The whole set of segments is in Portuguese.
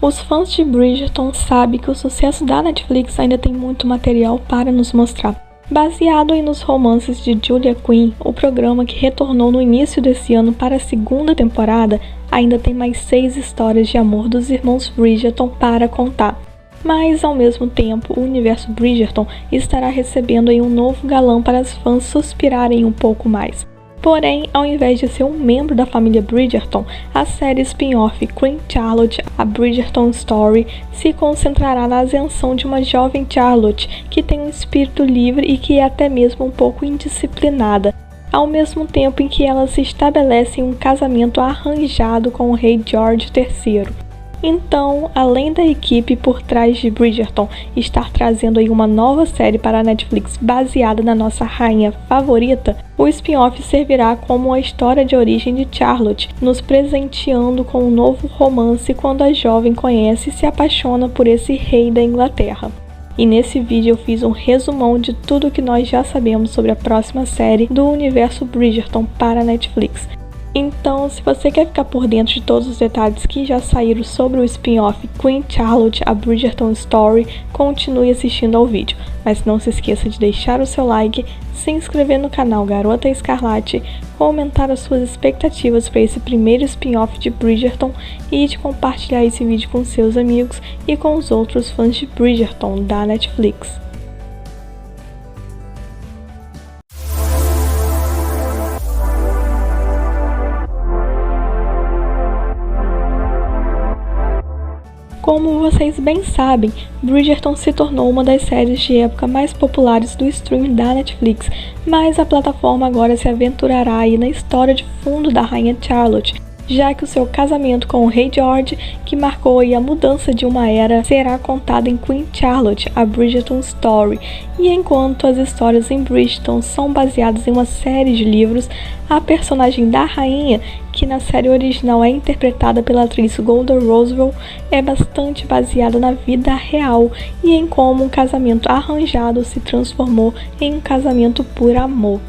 Os fãs de Bridgerton sabem que o sucesso da Netflix ainda tem muito material para nos mostrar. Baseado nos romances de Julia Quinn, o programa, que retornou no início desse ano para a segunda temporada, ainda tem mais 6 histórias de amor dos irmãos Bridgerton para contar. Mas, ao mesmo tempo, o universo Bridgerton estará recebendo um novo galã para os fãs suspirarem um pouco mais. Porém, ao invés de ser um membro da família Bridgerton, a série spin-off Queen Charlotte, A Bridgerton Story, se concentrará na ascensão de uma jovem Charlotte que tem um espírito livre e que é até mesmo um pouco indisciplinada, ao mesmo tempo em que ela se estabelece em um casamento arranjado com o rei George III. Então, além da equipe por trás de Bridgerton estar trazendo uma nova série para a Netflix baseada na nossa rainha favorita, o spin-off servirá como a história de origem de Charlotte, nos presenteando com um novo romance quando a jovem conhece e se apaixona por esse rei da Inglaterra. E nesse vídeo eu fiz um resumão de tudo que nós já sabemos sobre a próxima série do universo Bridgerton para a Netflix. Então, se você quer ficar por dentro de todos os detalhes que já saíram sobre o spin-off Queen Charlotte, A Bridgerton Story, continue assistindo ao vídeo. Mas não se esqueça de deixar o seu like, se inscrever no canal Garota Escarlate, comentar as suas expectativas para esse primeiro spin-off de Bridgerton e de compartilhar esse vídeo com seus amigos e com os outros fãs de Bridgerton da Netflix. Como vocês bem sabem, Bridgerton se tornou uma das séries de época mais populares do streaming da Netflix, mas a plataforma agora se aventurará na história de fundo da rainha Charlotte, já que o seu casamento com o rei George, que marcou a mudança de uma era, será contado em Queen Charlotte, A Bridgerton Story. E enquanto as histórias em Bridgerton são baseadas em uma série de livros, a personagem da rainha, que na série original é interpretada pela atriz Golda Roosevelt, é bastante baseada na vida real e em como um casamento arranjado se transformou em um casamento por amor.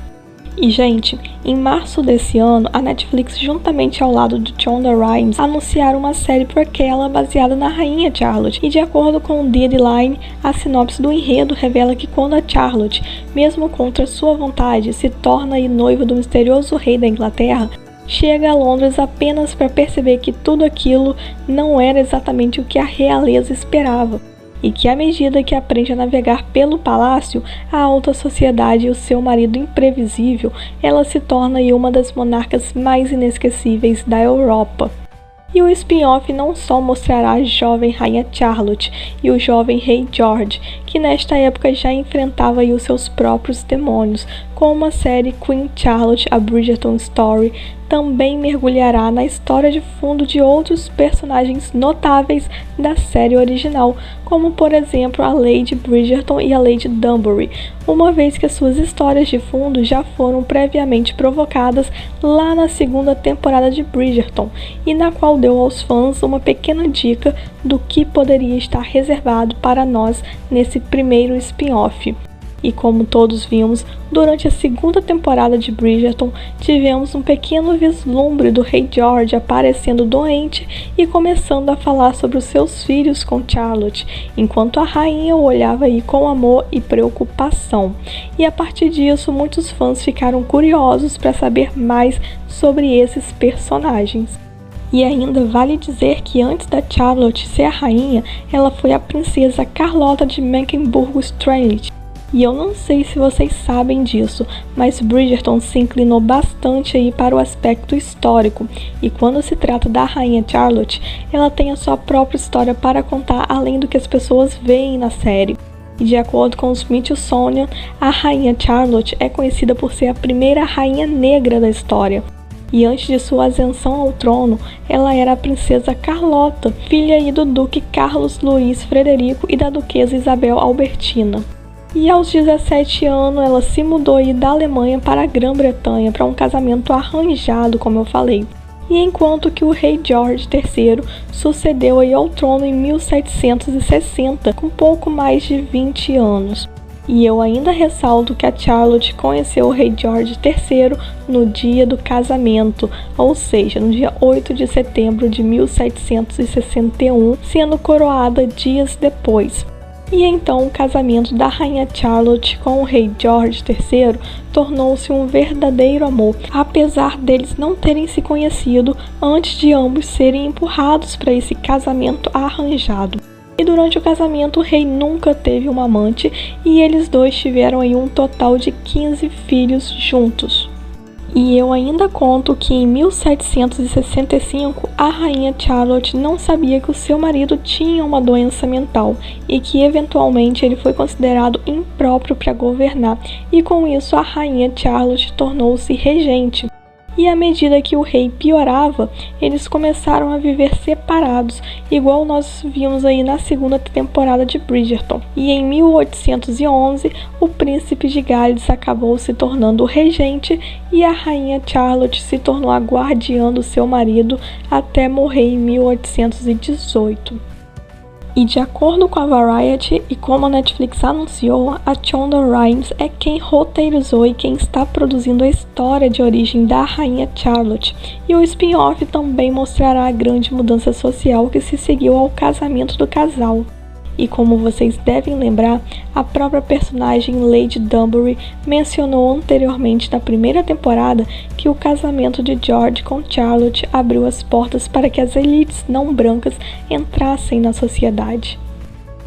E, gente, em março desse ano, a Netflix, juntamente ao lado de Shonda Rhimes, anunciaram uma série prequela baseada na rainha Charlotte. E, de acordo com o Deadline, a sinopse do enredo revela que quando a Charlotte, mesmo contra sua vontade, se torna noiva do misterioso rei da Inglaterra, chega a Londres apenas para perceber que tudo aquilo não era exatamente o que a realeza esperava. E que, à medida que aprende a navegar pelo palácio, a alta sociedade e o seu marido imprevisível, ela se torna uma das monarcas mais inesquecíveis da Europa. E o spin-off não só mostrará a jovem rainha Charlotte e o jovem rei George, que nesta época já enfrentava os seus próprios demônios, como a série Queen Charlotte, A Bridgerton Story também mergulhará na história de fundo de outros personagens notáveis da série original, como por exemplo a Lady Bridgerton e a Lady Dunbury, uma vez que as suas histórias de fundo já foram previamente provocadas lá na segunda temporada de Bridgerton, e na qual deu aos fãs uma pequena dica do que poderia estar reservado para nós nesse primeiro spin-off. E como todos vimos, durante a segunda temporada de Bridgerton, tivemos um pequeno vislumbre do rei George aparecendo doente e começando a falar sobre os seus filhos com Charlotte, enquanto a rainha o olhava com amor e preocupação. E a partir disso, muitos fãs ficaram curiosos para saber mais sobre esses personagens. E ainda vale dizer que antes da Charlotte ser a rainha, ela foi a princesa Carlota de Mecklenburg-Strelitz. E eu não sei se vocês sabem disso, mas Bridgerton se inclinou bastante para o aspecto histórico, e quando se trata da rainha Charlotte, ela tem a sua própria história para contar além do que as pessoas veem na série. E de acordo com o Smithsonian, a rainha Charlotte é conhecida por ser a primeira rainha negra da história. E antes de sua ascensão ao trono, ela era a princesa Carlota, filha do duque Carlos Luís Frederico e da duquesa Isabel Albertina. E aos 17 anos, ela se mudou da Alemanha para a Grã-Bretanha para um casamento arranjado, como eu falei. E enquanto que o rei George III sucedeu ao trono em 1760, com pouco mais de 20 anos. E eu ainda ressalto que a Charlotte conheceu o rei George III no dia do casamento, ou seja, no dia 8 de setembro de 1761, sendo coroada dias depois. E então o casamento da rainha Charlotte com o rei George III tornou-se um verdadeiro amor, apesar deles não terem se conhecido antes de ambos serem empurrados para esse casamento arranjado. E durante o casamento o rei nunca teve uma amante e eles dois tiveram aí um total de 15 filhos juntos. E eu ainda conto que em 1765 a rainha Charlotte não sabia que o seu marido tinha uma doença mental e que eventualmente ele foi considerado impróprio para governar, e com isso a rainha Charlotte tornou-se regente. E à medida que o rei piorava, eles começaram a viver separados, igual nós vimos aí na segunda temporada de Bridgerton. E em 1811, o príncipe de Gales acabou se tornando o regente e a rainha Charlotte se tornou a guardiã do seu marido até morrer em 1818. E de acordo com a Variety e como a Netflix anunciou, a Shonda Rhimes é quem roteirizou e quem está produzindo a história de origem da rainha Charlotte. E o spin-off também mostrará a grande mudança social que se seguiu ao casamento do casal. E como vocês devem lembrar, a própria personagem Lady Dunbury mencionou anteriormente na primeira temporada que o casamento de George com Charlotte abriu as portas para que as elites não brancas entrassem na sociedade.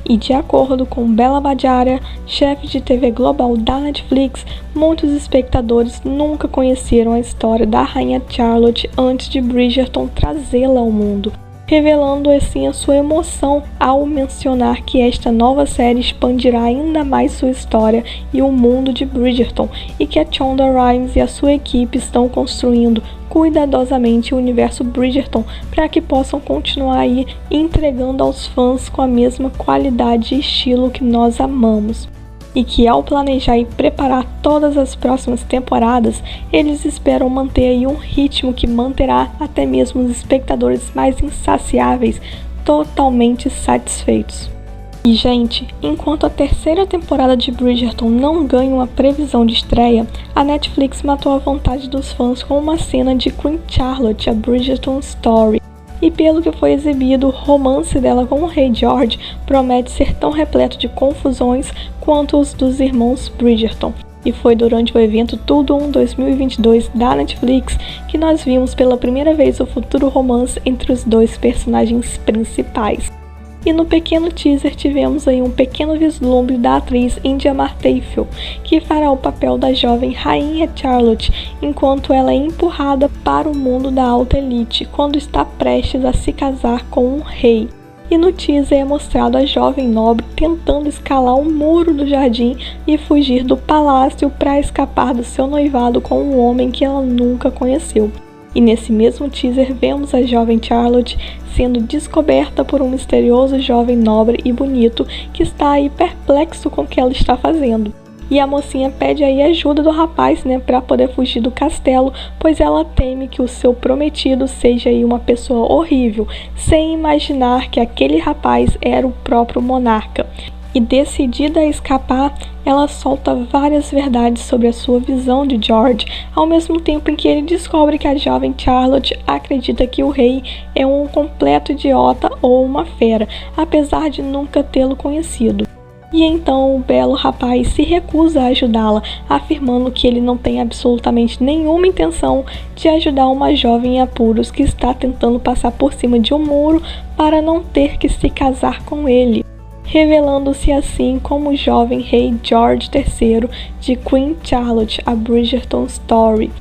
E de acordo com Bela Bajaria, chefe de TV global da Netflix, muitos espectadores nunca conheceram a história da rainha Charlotte antes de Bridgerton trazê-la ao mundo, revelando assim a sua emoção ao mencionar que esta nova série expandirá ainda mais sua história e o mundo de Bridgerton, e que a Shonda Rhimes e a sua equipe estão construindo cuidadosamente o universo Bridgerton para que possam continuar aí entregando aos fãs com a mesma qualidade e estilo que nós amamos. E que ao planejar e preparar todas as próximas temporadas, eles esperam manter aí um ritmo que manterá até mesmo os espectadores mais insaciáveis totalmente satisfeitos. E gente, enquanto a terceira temporada de Bridgerton não ganha uma previsão de estreia, a Netflix matou a vontade dos fãs com uma cena de Queen Charlotte, a Bridgerton Story. E pelo que foi exibido, o romance dela com o rei George promete ser tão repleto de confusões quanto os dos irmãos Bridgerton. E foi durante o evento Tudo 2022 da Netflix que nós vimos pela primeira vez o futuro romance entre os dois personagens principais. E no pequeno teaser tivemos aí um pequeno vislumbre da atriz India Marteiffel, que fará o papel da jovem rainha Charlotte, enquanto ela é empurrada para o mundo da alta elite, quando está prestes a se casar com um rei. E no teaser é mostrado a jovem nobre tentando escalar um muro do jardim e fugir do palácio para escapar do seu noivado com um homem que ela nunca conheceu. E nesse mesmo teaser vemos a jovem Charlotte sendo descoberta por um misterioso jovem nobre e bonito que está aí perplexo com o que ela está fazendo. E a mocinha pede aí ajuda do rapaz, para poder fugir do castelo, pois ela teme que o seu prometido seja aí uma pessoa horrível, sem imaginar que aquele rapaz era o próprio monarca. E decidida a escapar, ela solta várias verdades sobre a sua visão de George, ao mesmo tempo em que ele descobre que a jovem Charlotte acredita que o rei é um completo idiota ou uma fera, apesar de nunca tê-lo conhecido. E então o belo rapaz se recusa a ajudá-la, afirmando que ele não tem absolutamente nenhuma intenção de ajudar uma jovem em apuros que está tentando passar por cima de um muro para não ter que se casar com ele, revelando-se assim como o jovem rei George III de Queen Charlotte, a Bridgerton Story.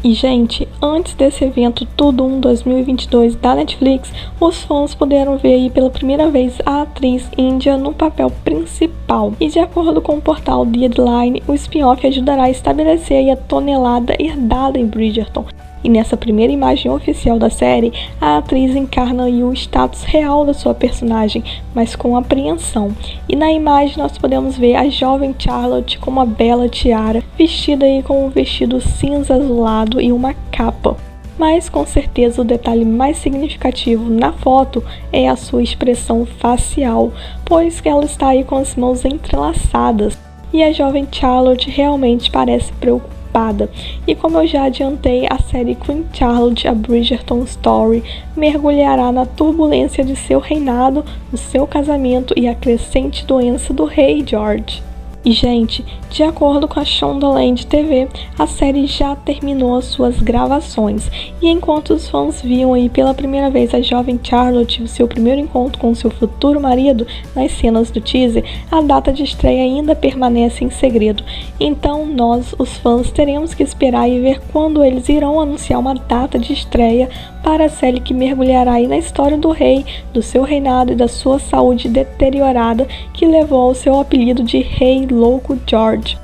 E gente, antes desse evento Tudo 2022 da Netflix, os fãs puderam ver aí pela primeira vez a atriz India no papel principal. E de acordo com o portal Deadline, o spin-off ajudará a estabelecer aí a tonelada herdada em Bridgerton. E nessa primeira imagem oficial da série, a atriz encarna aí o status real da sua personagem, mas com apreensão. E na imagem nós podemos ver a jovem Charlotte com uma bela tiara, vestida aí com um vestido cinza azulado e uma capa. Mas com certeza o detalhe mais significativo na foto é a sua expressão facial, pois que ela está aí com as mãos entrelaçadas. e a jovem Charlotte realmente parece preocupada. E como eu já adiantei, a série Queen Charlotte: A Bridgerton Story mergulhará na turbulência de seu reinado, o seu casamento e a crescente doença do rei George. E, gente, de acordo com a Shondaland TV, a série já terminou as suas gravações. E enquanto os fãs viam aí pela primeira vez a jovem Charlotte, o seu primeiro encontro com seu futuro marido, nas cenas do teaser, a data de estreia ainda permanece em segredo. Então nós, os fãs, teremos que esperar e ver quando eles irão anunciar uma data de estreia para a série que mergulhará aí na história do rei, do seu reinado e da sua saúde deteriorada, que levou ao seu apelido de Rei Louco George.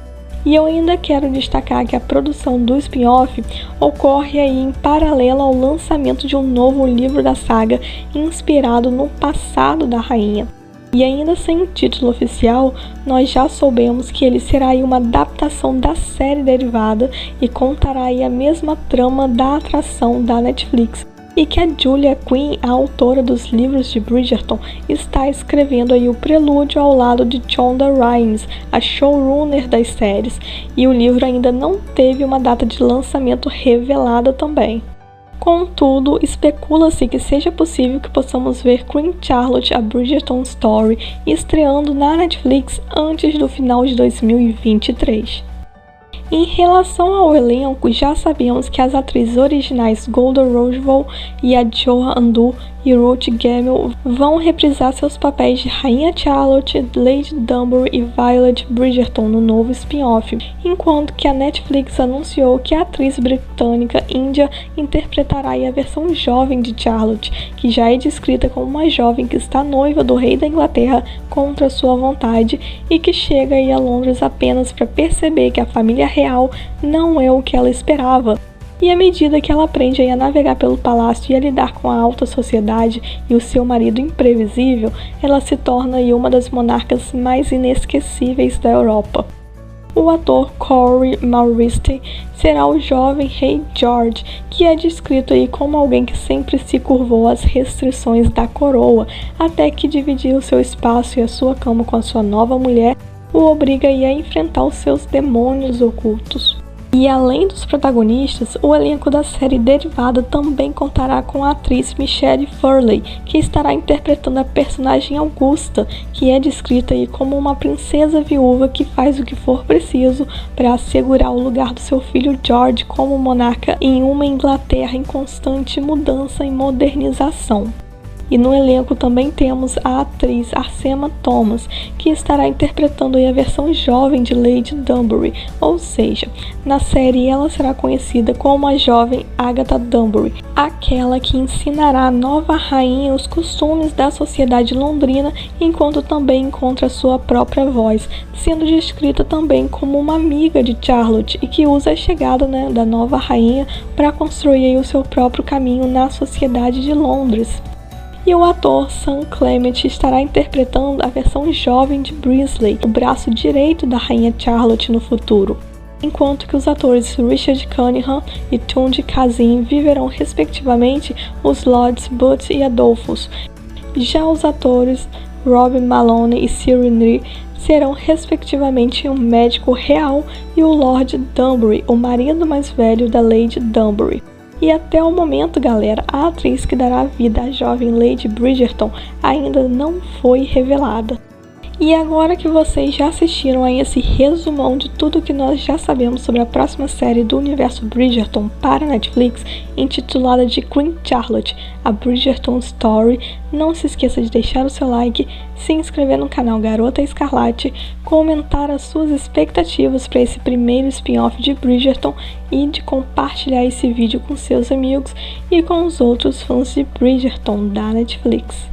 E eu ainda quero destacar que a produção do spin-off ocorre aí em paralelo ao lançamento de um novo livro da saga, inspirado no passado da rainha. E ainda sem título oficial, nós já soubemos que ele será aí uma adaptação da série derivada e contará aí a mesma trama da atração da Netflix. E que a Julia Quinn, a autora dos livros de Bridgerton, está escrevendo aí o prelúdio ao lado de Shonda Rhimes, a showrunner das séries, e o livro ainda não teve uma data de lançamento revelada também. Contudo, especula-se que seja possível que possamos ver Queen Charlotte: A Bridgerton Story estreando na Netflix antes do final de 2023. Em relação ao elenco, já sabemos que as atrizes originais Golda Rosheuvel e a Joa Andu e Ruth Gemmell vão reprisar seus papéis de Rainha Charlotte, Lady Dunbury e Violet Bridgerton no novo spin-off, enquanto que a Netflix anunciou que a atriz britânica India interpretará a versão jovem de Charlotte, que já é descrita como uma jovem que está noiva do rei da Inglaterra contra sua vontade e que chega aí a Londres apenas para perceber que a família real não é o que ela esperava. E à medida que ela aprende a navegar pelo palácio e a lidar com a alta sociedade e o seu marido imprevisível, ela se torna aí uma das monarcas mais inesquecíveis da Europa. O ator Corey Maurice será o jovem rei George, que é descrito aí como alguém que sempre se curvou às restrições da coroa, até que dividir o seu espaço e a sua cama com a sua nova mulher o obriga aí a enfrentar os seus demônios ocultos. E além dos protagonistas, o elenco da série derivada também contará com a atriz Michelle Furley, que estará interpretando a personagem Augusta, que é descrita aí como uma princesa viúva que faz o que for preciso para assegurar o lugar do seu filho George como monarca em uma Inglaterra em constante mudança e modernização. E no elenco também temos a atriz Arsema Thomas, que estará interpretando aí a versão jovem de Lady Dunbury, ou seja, na série ela será conhecida como a jovem Agatha Dunbury, aquela que ensinará a nova rainha os costumes da sociedade londrina, enquanto também encontra sua própria voz, sendo descrita também como uma amiga de Charlotte e que usa a chegada da nova rainha para construir aí o seu próprio caminho na sociedade de Londres. E o ator Sam Clement estará interpretando a versão jovem de Brinsley, o braço direito da rainha Charlotte no futuro, enquanto que os atores Richard Cunningham e Tunde Kazim viverão respectivamente os Lords Butts e Adolphus. Já os atores Rob Maloney e Cyril Nri serão respectivamente um médico real e o Lord Dunbury, o marido mais velho da Lady Dunbury. E até o momento, galera, a atriz que dará vida à jovem Lady Bridgerton ainda não foi revelada. E agora que vocês já assistiram a esse resumão de tudo que nós já sabemos sobre a próxima série do universo Bridgerton para Netflix, intitulada de Queen Charlotte: A Bridgerton Story, não se esqueça de deixar o seu like, se inscrever no canal Garota Escarlate, comentar as suas expectativas para esse primeiro spin-off de Bridgerton e de compartilhar esse vídeo com seus amigos e com os outros fãs de Bridgerton da Netflix.